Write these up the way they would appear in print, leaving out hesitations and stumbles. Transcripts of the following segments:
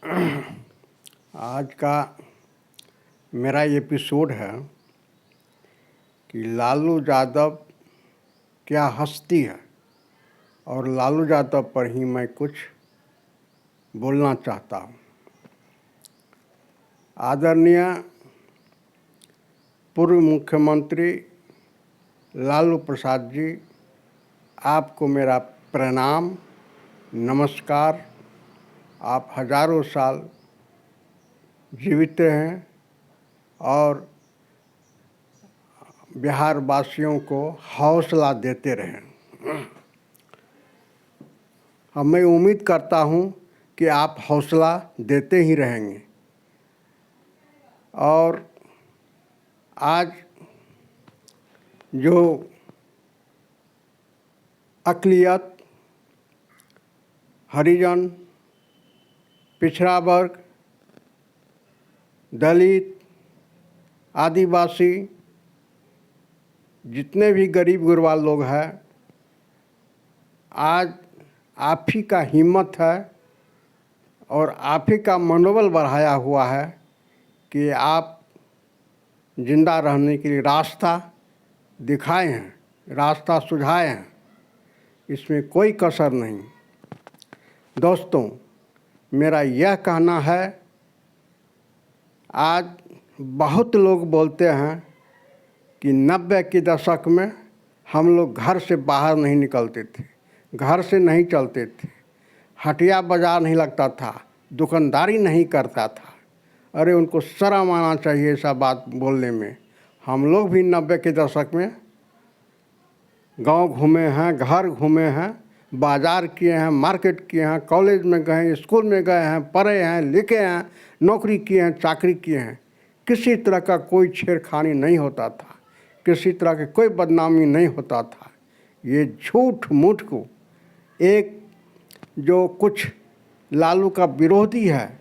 आज का मेरा एपिसोड है कि लालू यादव क्या हस्ती है, और लालू यादव पर ही मैं कुछ बोलना चाहता हूँ। आदरणीय पूर्व मुख्यमंत्री लालू प्रसाद जी, आपको मेरा प्रणाम, नमस्कार। आप हजारों साल जीवित हैं और बिहार वासियों को हौसला देते रहें। अब मैं उम्मीद करता हूं कि आप हौसला देते ही रहेंगे। और आज जो अक़लियत, हरिजन, पिछड़ा वर्ग, दलित, आदिवासी, जितने भी गरीब गुरबा लोग हैं, आज आप ही का हिम्मत है और आप ही का मनोबल बढ़ाया हुआ है कि आप जिंदा रहने के लिए रास्ता दिखाए हैं, रास्ता सुझाए हैं। इसमें कोई कसर नहीं। दोस्तों, मेरा यह कहना है, आज बहुत लोग बोलते हैं कि 90 के दशक में हम लोग घर से बाहर नहीं निकलते थे, घर से नहीं चलते थे, हटिया बाजार नहीं लगता था, दुकानदारी नहीं करता था। अरे उनको शर्म आना चाहिए ऐसा बात बोलने में। हम लोग भी 90 के दशक में गांव घूमे हैं, घर घूमे हैं, बाज़ार किए हैं, मार्केट किए हैं, कॉलेज में गए, स्कूल में गए हैं, पढ़े हैं, लिखे हैं, नौकरी किए हैं, चाकरी किए हैं। किसी तरह का कोई छेड़खानी नहीं होता था, किसी तरह की कोई बदनामी नहीं होता था। ये झूठ मूठ को एक जो कुछ लालू का विरोधी है,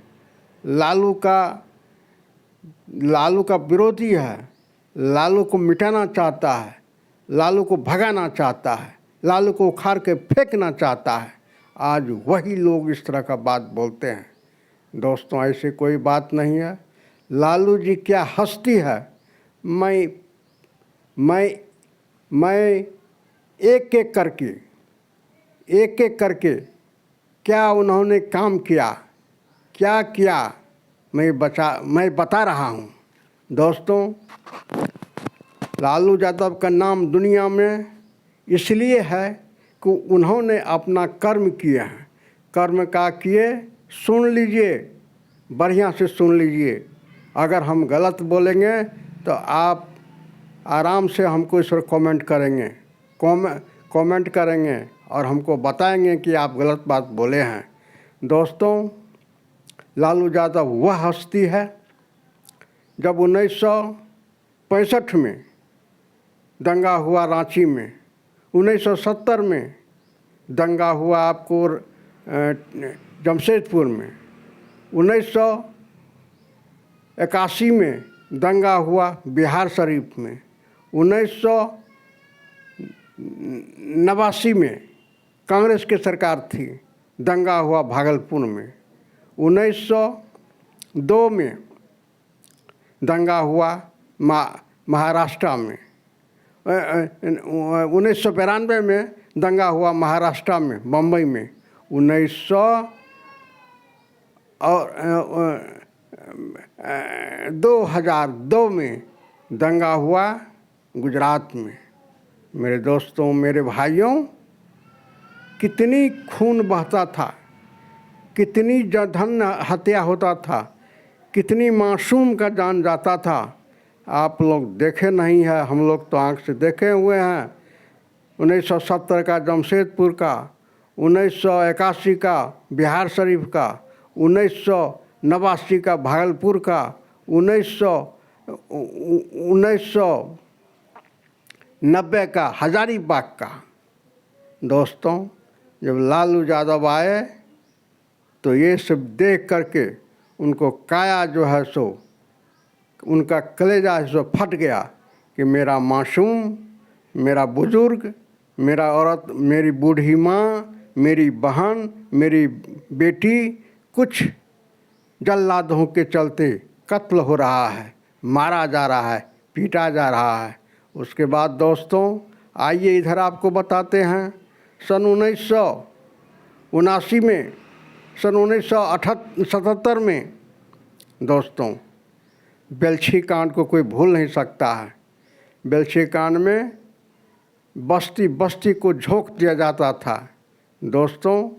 लालू का विरोधी है, लालू को मिटाना चाहता है, लालू को भगाना चाहता है, लालू को उखाड़ के फेंकना चाहता है, आज वही लोग इस तरह का बात बोलते हैं। दोस्तों, ऐसी कोई बात नहीं है। लालू जी क्या हस्ती है। मैं एक एक करके क्या उन्होंने काम किया, क्या किया, मैं बता रहा हूँ। दोस्तों, लालू यादव का नाम दुनिया में इसलिए है कि उन्होंने अपना कर्म किया है। कर्म का किए, सुन लीजिए, बढ़िया से सुन लीजिए। अगर हम गलत बोलेंगे तो आप आराम से हमको इस पर कमेंट करेंगे और हमको बताएंगे कि आप गलत बात बोले हैं। दोस्तों, लालू यादव वह हस्ती है, जब 1965 में दंगा हुआ रांची में, 1970 में दंगा हुआ आपको जमशेदपुर में, 1981 में दंगा हुआ बिहार शरीफ में, 1989 में कांग्रेस की सरकार थी, दंगा हुआ भागलपुर में, 1902 में दंगा हुआ महाराष्ट्र में, 1992 में दंगा हुआ महाराष्ट्र में, बम्बई में, 2002 में दंगा हुआ गुजरात में। मेरे दोस्तों, मेरे भाइयों, कितनी खून बहता था, कितनी जनधन हत्या होता था, कितनी मासूम का जान जाता था। आप लोग देखे नहीं है, हम लोग तो आँख से देखे हुए हैं। 1970 का जमशेदपुर का, 1981 का बिहार शरीफ का, 1989 का भागलपुर का, 1990 का हजारीबाग का। दोस्तों, जब लालू यादव आए तो ये सब देख करके उनको काया जो है सो, उनका कलेजा सो फट गया कि मेरा मासूम, मेरा बुजुर्ग, मेरा औरत, मेरी बूढ़ी माँ, मेरी बहन, मेरी बेटी कुछ जल्लादों के चलते कत्ल हो रहा है, मारा जा रहा है, पीटा जा रहा है। उसके बाद दोस्तों आइए इधर आपको बताते हैं सन 1979 में, सन 1977 में दोस्तों बेल्छी कांड को कोई भूल नहीं सकता है। बेल्छी कांड में बस्ती बस्ती को झोंक दिया जाता था। दोस्तों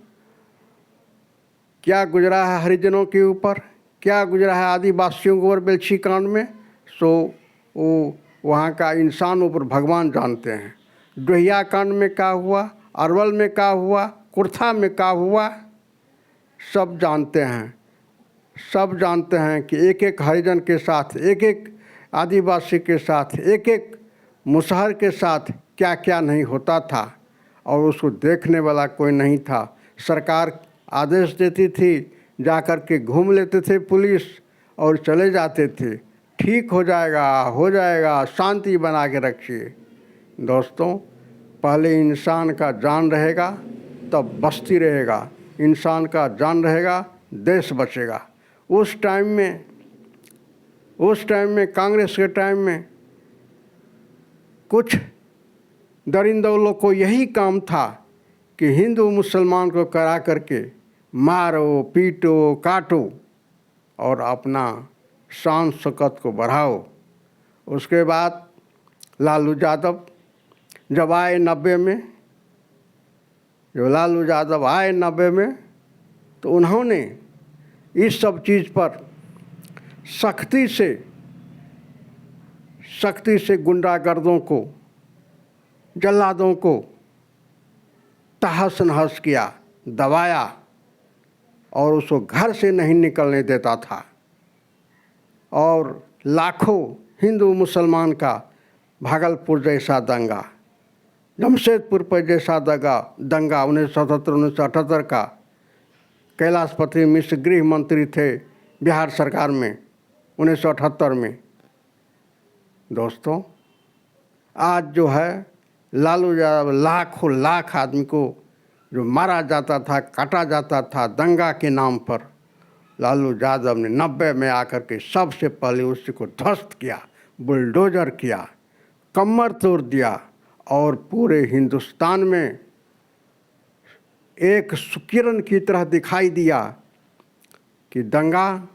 क्या गुजरा है हरिजनों के ऊपर, क्या गुजरा है आदिवासियों के ऊपर बेल्छी कांड में, सो वो वहाँ का इंसान ऊपर भगवान जानते हैं। डोहिया कांड में क्या हुआ, अरवल में क्या हुआ, कुर्था में क्या हुआ, सब जानते हैं। सब जानते हैं कि एक एक हरिजन के साथ, एक एक आदिवासी के साथ, एक एक मुसहर के साथ क्या क्या नहीं होता था, और उसको देखने वाला कोई नहीं था। सरकार आदेश देती थी, जा कर के घूम लेते थे पुलिस और चले जाते थे, ठीक हो जाएगा, शांति बना के रखिए। दोस्तों पहले इंसान का जान रहेगा तब बस्ती रहेगा, इंसान का जान रहेगा देश बचेगा। उस टाइम में कांग्रेस के टाइम में कुछ दरिंदों लोग को यही काम था कि हिंदू मुसलमान को करा करके मारो, पीटो, काटो और अपना शान शौकत को बढ़ाओ। उसके बाद लालू यादव जब आए 90 में, लालू यादव आए 90 में, तो उन्होंने इस सब चीज़ पर सख्ती से गुंडागर्दों को, जल्लादों को तहस नहस किया, दबाया और उसको घर से नहीं निकलने देता था। और लाखों हिंदू मुसलमान का भागलपुर जैसा दंगा, जमशेदपुर पर जैसा दंगा 1977-1978 का, कैलाशपति मिश्र गृह मंत्री थे बिहार सरकार में 1978 में। दोस्तों आज जो है लालू यादव लाखों लाख आदमी को जो मारा जाता था, काटा जाता था दंगा के नाम पर, लालू यादव ने 90 में आकर के सबसे पहले उसको ध्वस्त किया, बुलडोजर किया, कमर तोड़ दिया और पूरे हिंदुस्तान में एक सुकिरण की तरह दिखाई दिया कि दंगा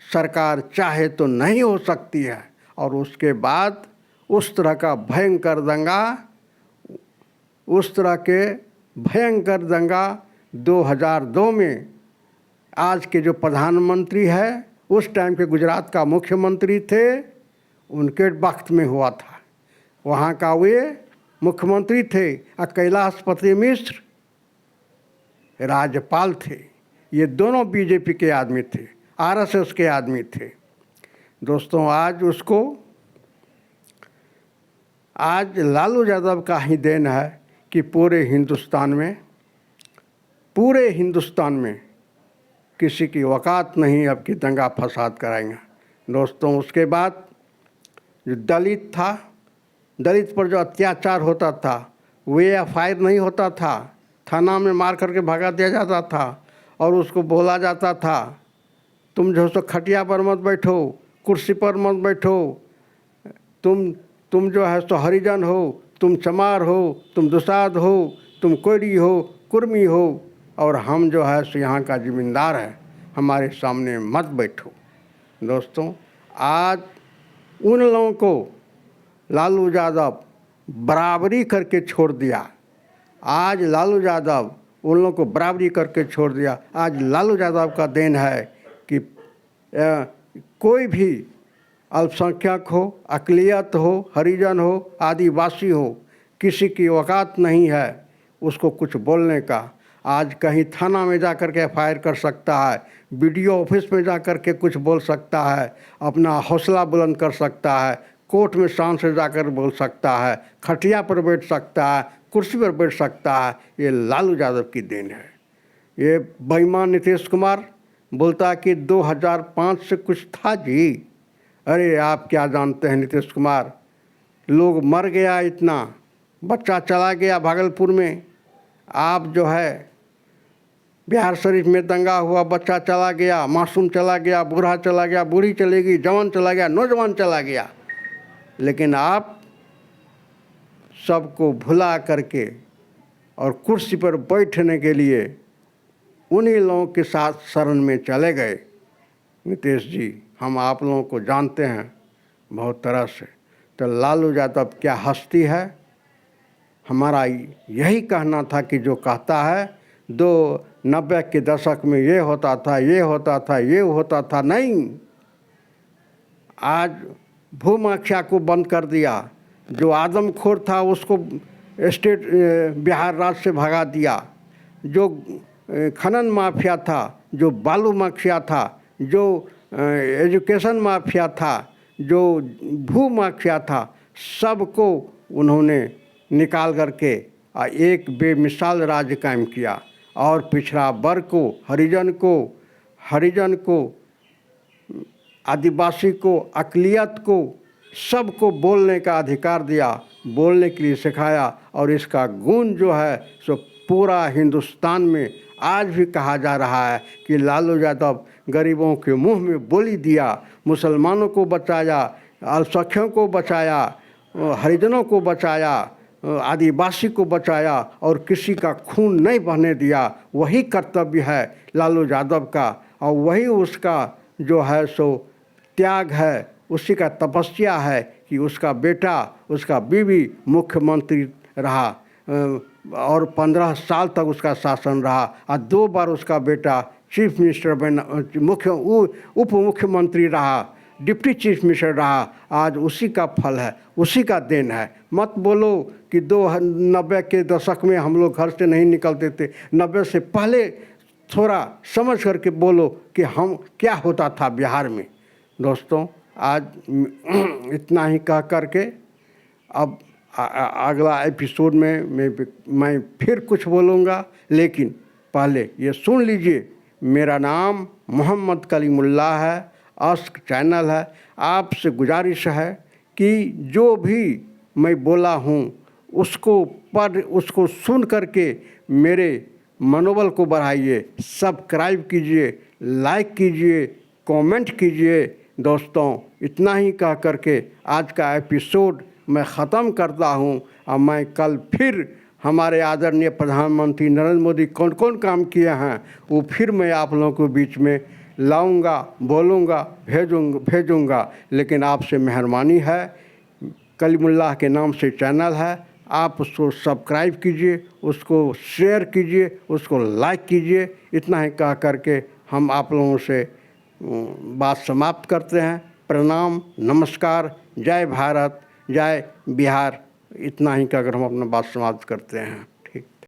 सरकार चाहे तो नहीं हो सकती है। और उसके बाद उस तरह का भयंकर दंगा 2002 में आज के जो प्रधानमंत्री है, उस टाइम के गुजरात का मुख्यमंत्री थे, उनके वक्त में हुआ था। वहाँ का वे मुख्यमंत्री थे और कैलाशपति मिश्र राज्यपाल थे। ये दोनों बीजेपी के आदमी थे, आरएसएस के आदमी थे। दोस्तों आज लालू यादव का ही देन है कि पूरे हिंदुस्तान में किसी की औकात नहीं अब कि दंगा फसाद कराएंगे। दोस्तों उसके बाद जो दलित था, दलित पर जो अत्याचार होता था, वे एफआईआर नहीं होता था, थाना में मार करके भगा दिया जाता था और उसको बोला जाता था तुम जो सो खटिया पर मत बैठो, कुर्सी पर मत बैठो, तुम जो है सो हरिजन हो, तुम चमार हो, तुम दुसाध हो, तुम कोयरी हो, कुर्मी हो, और हम जो है सो यहाँ का ज़िम्मेदार है, हमारे सामने मत बैठो। दोस्तों आज उन लोगों को लालू यादव बराबरी करके छोड़ दिया। आज लालू यादव उन लोगों को बराबरी करके छोड़ दिया। आज लालू यादव का देन है कि कोई भी अल्पसंख्यक हो, अक़लियत हो, हरिजन हो, आदिवासी हो, किसी की औकात नहीं है उसको कुछ बोलने का। आज कहीं थाना में जा कर के एफआईआर कर सकता है, बीडीओ ऑफिस में जा कर के कुछ बोल सकता है, अपना हौसला बुलंद कर सकता है, कोर्ट में शान से जाकर बोल सकता है, खटिया पर बैठ सकता है, कुर्सी पर बैठ सकता है। ये लालू यादव की देन है। ये बेईमान नीतीश कुमार बोलता है कि 2005 से कुछ था जी। अरे आप क्या जानते हैं नीतीश कुमार, लोग मर गया, इतना बच्चा चला गया भागलपुर में। आप जो है बिहार शरीफ में दंगा हुआ, बच्चा चला गया, मासूम चला गया, बूढ़ा चला गया, बूढ़ी चली गई, जवान चला गया, नौजवान चला गया, लेकिन आप सबको भुला करके और कुर्सी पर बैठने के लिए उन्हीं लोगों के साथ शरण में चले गए। नीतीश जी, हम आप लोगों को जानते हैं बहुत तरह से। तो लालू यादव क्या हस्ती है। हमारा यही कहना था कि जो कहता है 90 के दशक में ये होता था, ये होता था, ये होता था, नहीं। आज भूमाफिया को बंद कर दिया। जो आदमखोर था उसको स्टेट बिहार राज्य से भगा दिया। जो खनन माफिया था, जो बालू माफिया था, जो एजुकेशन माफिया था, जो भू माफिया था, सबको उन्होंने निकाल करके एक बेमिसाल राज्य कायम किया। और पिछड़ा वर्ग को, हरिजन को, आदिवासी को, अक़लियत को, सबको बोलने का अधिकार दिया, बोलने के लिए सिखाया। और इसका गुण जो है सो पूरा हिंदुस्तान में आज भी कहा जा रहा है कि लालू यादव गरीबों के मुंह में बोली दिया, मुसलमानों को बचाया, अल्पसंख्यकों को बचाया, हरिजनों को बचाया, आदिवासी को बचाया और किसी का खून नहीं बहने दिया। वही कर्तव्य है लालू यादव का और वही उसका जो है सो त्याग है, उसी का तपस्या है कि उसका बेटा, उसका बीवी मुख्यमंत्री रहा और 15 साल तक उसका शासन रहा और 2 बार उसका बेटा चीफ मिनिस्टर बना, उप मुख्यमंत्री रहा, डिप्टी चीफ मिनिस्टर रहा। आज उसी का फल है, उसी का देन है। मत बोलो कि 90 के दशक में हम लोग घर से नहीं निकलते थे। 90 से पहले थोड़ा समझ करके बोलो कि हम क्या होता था बिहार में। दोस्तों, आज इतना ही कह करके अब अगला एपिसोड में मैं फिर कुछ बोलूँगा, लेकिन पहले ये सुन लीजिए। मेरा नाम मोहम्मद कलीमुल्लाह है, आस्क चैनल है। आपसे गुजारिश है कि जो भी मैं बोला हूँ उसको सुन करके मेरे मनोबल को बढ़ाइए, सब्सक्राइब कीजिए, लाइक कीजिए, कमेंट कीजिए। दोस्तों, इतना ही कह करके आज का एपिसोड मैं ख़त्म करता हूँ। और मैं कल फिर हमारे आदरणीय प्रधानमंत्री नरेंद्र मोदी कौन कौन काम किए हैं वो फिर मैं आप लोगों के बीच में लाऊंगा, बोलूँगा, भेजूँगा। लेकिन आपसे मेहरबानी है, कलीमुल्लाह के नाम से चैनल है, आप उसको सब्सक्राइब कीजिए, उसको शेयर कीजिए, उसको लाइक कीजिए। इतना ही कह करके हम आप लोगों से बात समाप्त करते हैं। प्रणाम, नमस्कार, जय भारत, जय बिहार। इतना ही कहकर हम अपना बात समाप्त करते हैं।